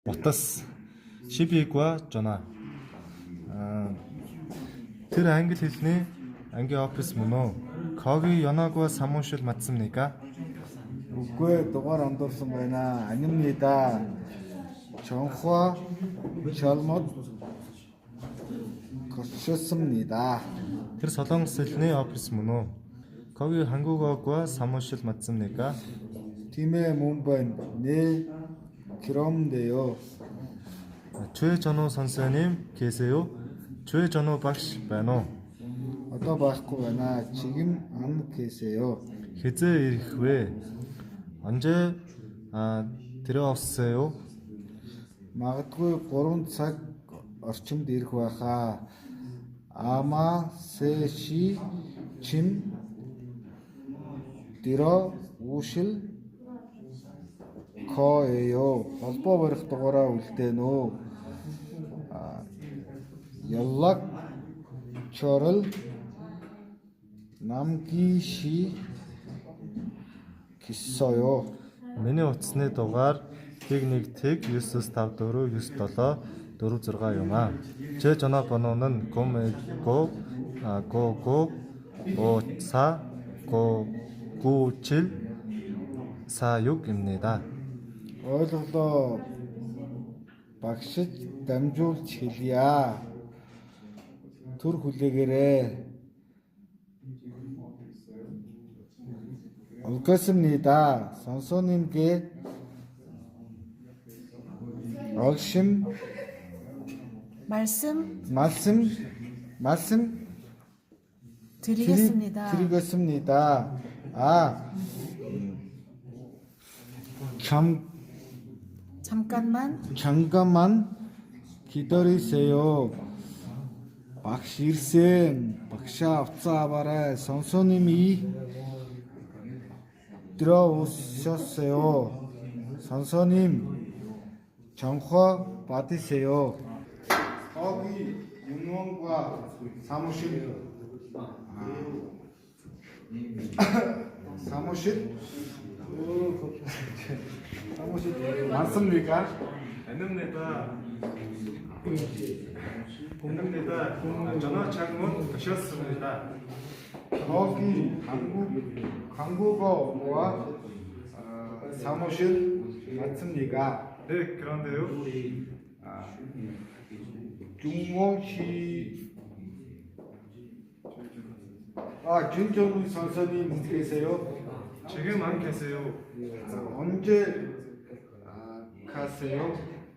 утас Шибигва жана. Тэр англи хэлний ангийн офис мөн үү? Коги Янагва самуушил матсамника? Үгүй дугаар андуурсан байна. Анимнида. Чонхва чалмод косчсамнида. Тэр солонгос хэлний офис мөн үү? Коги хангугогва самуушил матсамника? 팀의 몸반 네 그럼데요. 최전호 선생님 계세요? 최전호 박씨 байна уу? Одоо байхгүй байна. 지금 안 계세요. Хэзээ ирэх вэ? 언제 들어오세요? магадгүй 3 цаг орчимд ирэх байхаа. 아마 3시쯤 들어오실 거예요. холбоо барих дугаараа үлдээнэ. 연락처를 남기시겠어요. Миний утасны дугаар 111-994-9746 юм аа. 제 전화번호는 010-99-54-9746입니다. ойлголоо багшид дамжуулж хэлье. Түр хүлээгээрэй. 알겠습니다. 선생님께 말씀 드리겠습니다. 잠깐만 기다리세요. 박씨 일생 박샤 없사바라 선생님이 들어오셨어요. 선생님 전화 받으세요. 거기 윤원과 사무실 맞습니까? 아닙니다. 전화 창문 하셨습니다. 거기 한국어와 사무실 맞습니까? 네, 그런데요. 중모시 준정우 선생님 계세요? 지금 안 계세요. 언제 가세요?